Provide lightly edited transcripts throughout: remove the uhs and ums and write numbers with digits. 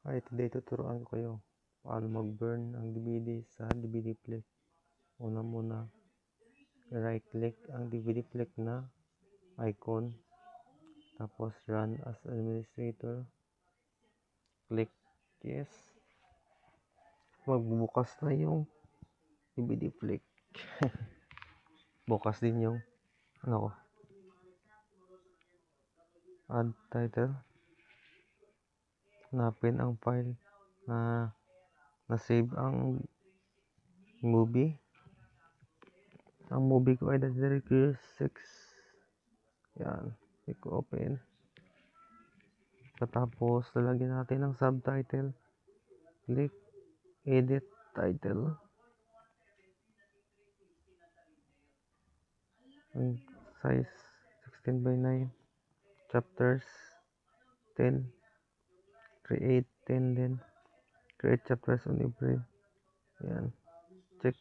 Today tuturuan ko kayo paano mag-burn ang DVD sa DVD flick. Una muna, right click ang DVD flick na icon, tapos run as administrator, click yes. Magbubukas na yung DVD flick. Bukas din yung add title. Hanapin ang file na na-save ang movie. Ang movie ko ay The Director 6. Yan. Click open. Tapos lalagyan natin ng subtitle. Click edit title. Ang size 16:9. Chapters 10. Create 10 din. Create chapters on April. Yan. Check.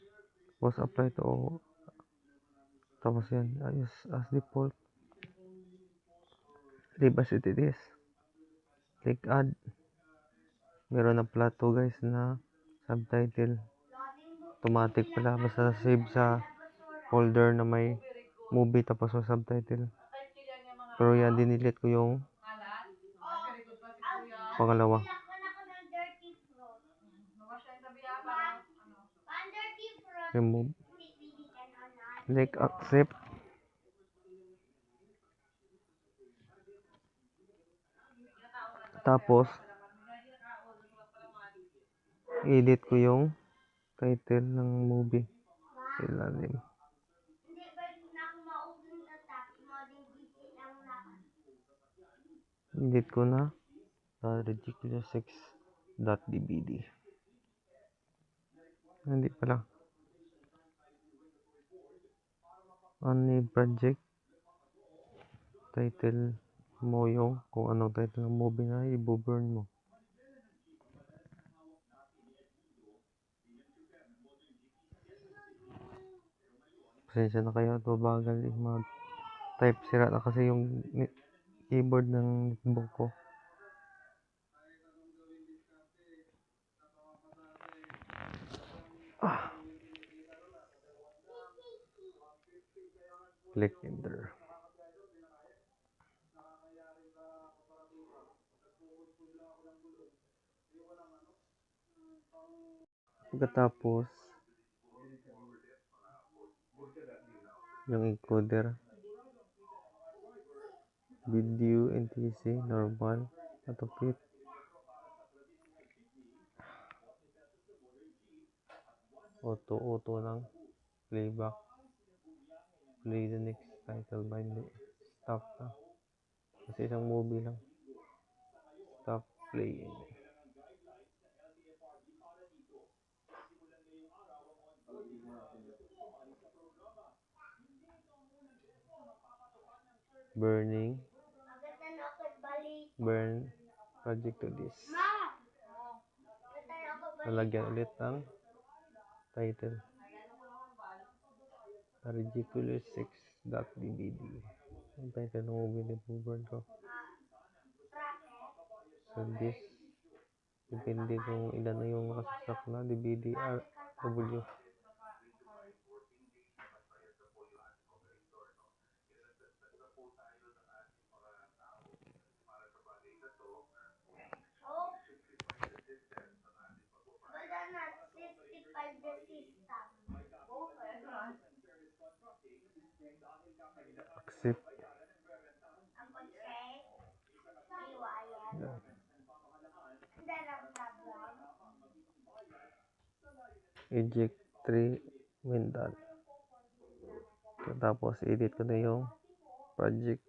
Tapos apply to all. Tapos yan. Ayos as default. Leave as it is. Click add. Meron na pala to guys na subtitle. Automatic pala. Basta save sa folder na may movie tapos sa subtitle. Pero yan, dinilit ko yung pangalawa. Remove. Click accept. Tapos edit ko yung title ng movie sa ilalim. Edit ko na ridiculous6.dvd. Hindi pala. Any project title mo yung kung anong title ng movie na i-burn mo. Pasensya na kayo at mabagal yung mag-type. Sira na kasi yung keyboard ng notebook ko. Click enter. Pagkatapos yung encoder, video NTC normal atupit. Auto ng playback. Play the next title by the stop na. Kasi isang movie lang. Stop playing. Burn project to this. Lalagyan ulit ng title. ridiculous6.dvd. Ang title ng movie na burn ko. So this, depende kung ilan na yung nakasasak na DVD RW. Accept. Yeah. Eject 3 when done. Tapos edit ko na yung project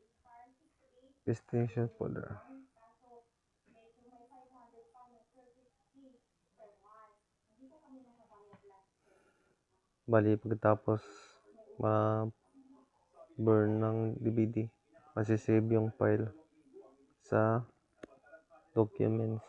destination folder. Bali pagkatapos ma-burn ng DVD, masisave yung file sa documents.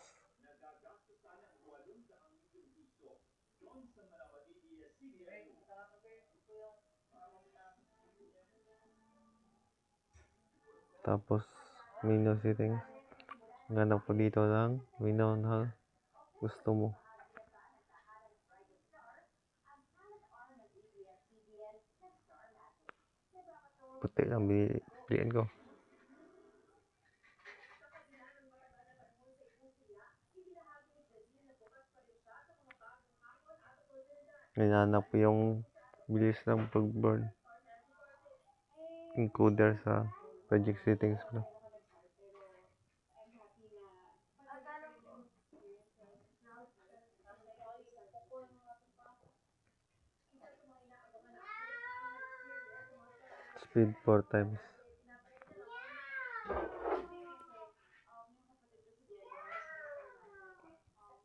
Tapos menu settings, Ganap ko dito lang. Window na gusto mo. Puti lang piliin ko. Hinanap ko yung bilis ng pag-burn encoder sa project settings ko. Speed 4 times.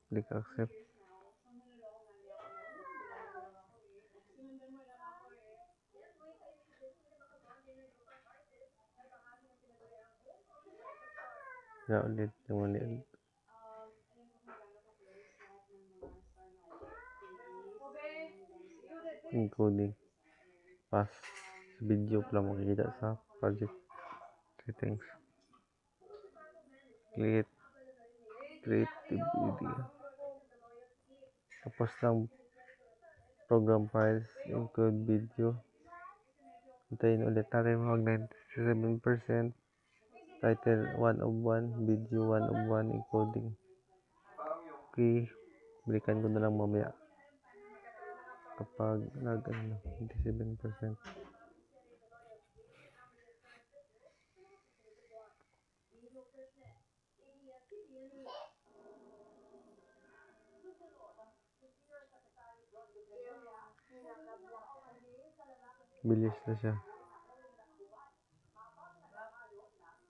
Click accept. Na ulit yung maliit. Encoding. Pass. Video pala makikita sa project settings. Create DVD. Tapos ng program files, encode video. Hintayin ulit natin mag 97%. Title 1 of 1, video 1 of 1, encoding. Okay, balikan ko na lang mamaya. Kapag nag 97%. Bilis na siya.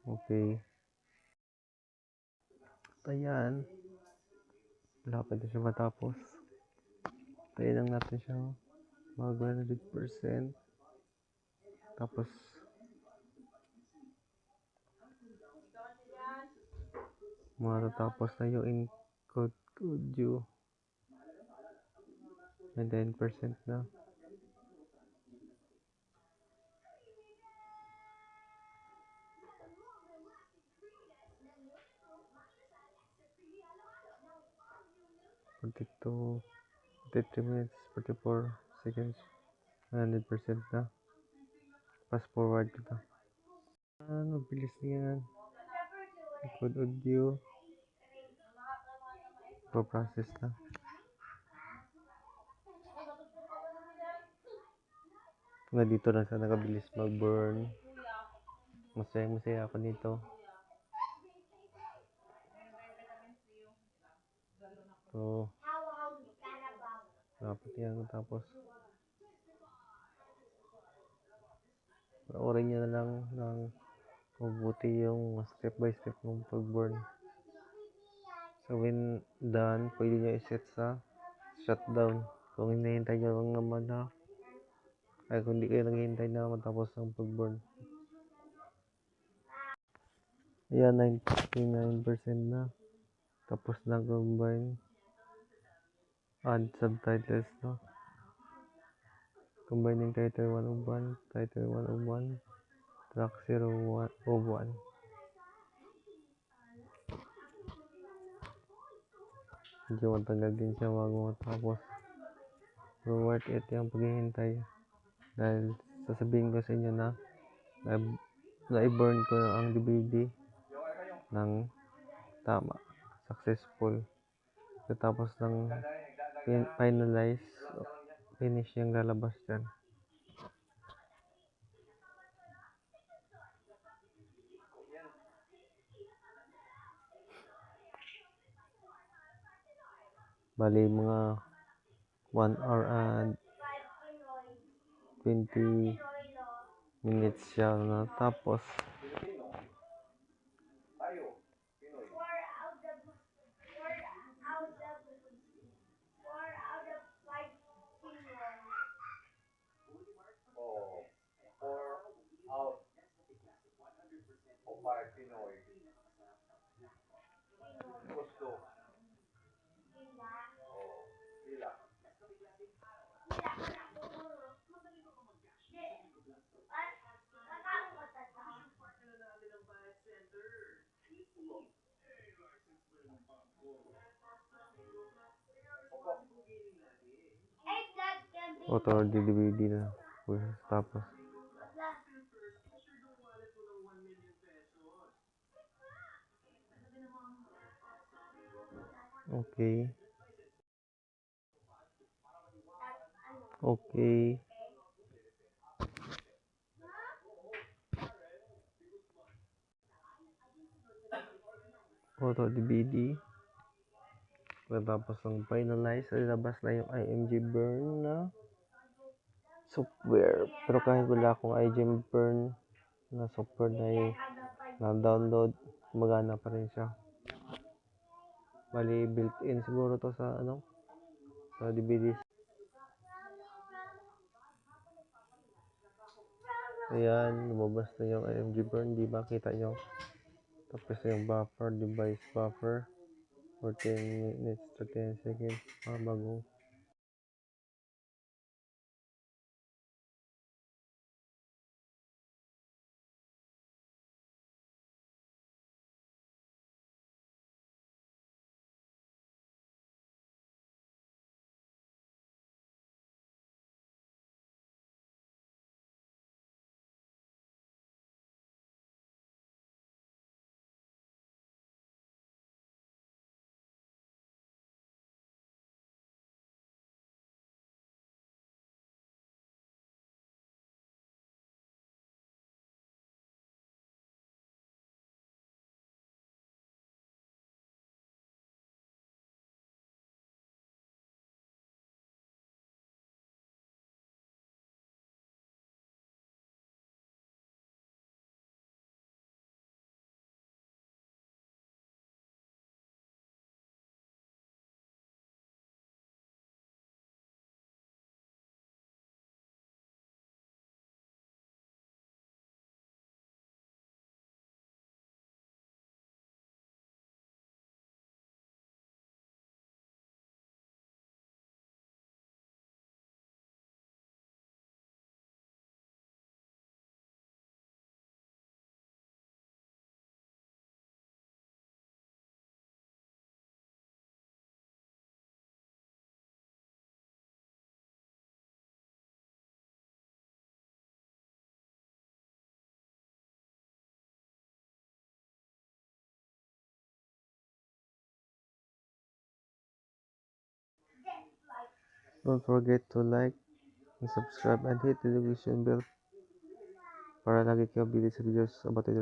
Okay. Ayan. Malapit na siya matapos. Tayo lang natin siya. Mag 100%. Tapos matatapos na yung encode audio. 99% na.42, 43 minutes, 44 seconds, 100% na. Fast forward kita. Ano, bilis niyan. Encode audio. Pro-process na. Nga dito lang sa nakabilis mag-burn. Masaya ako dito. So, dapat yan matapos. Panoorin nyo na lang ng mabuti yung step by step ng pag-burn. So when done, pwede nyo i-set sa shutdown. Kung hinihintay nyo lang naman na kung hindi kayo naghihintay na matapos ng pag-burn. Ayan, 99% na. Tapos na combine. Add subtitles, no? Combining title 101, title 101, track 01 of 1. Medyo matagal din siya bago matapos. Pero worth it yung paghihintay. Dahil sasabihin ko sa inyo na na-burn ko ang DVD ng tama. Successful. Tapos ng finalize, finish yung lalabas dyan. Bali mga 1 hour and 20 minutes siya natapos. Auto or DVD na. Tapos, okay. Okay. Auto DVD. Tapos ng finalize, ilabas na yung IMG Burn na software. Pero kahit wala akong IMG Burn na software na download, magana pa rin siya. Bali, built-in siguro to sa sa DVDs. Ayan, lumabas na yung IMG Burn, di ba? Kita nyo? Tapos yung buffer, device buffer for 10 minutes to 10 seconds. Bago. Don't forget to like and subscribe and hit the notification bell para lagi kayo updated sa videos about it.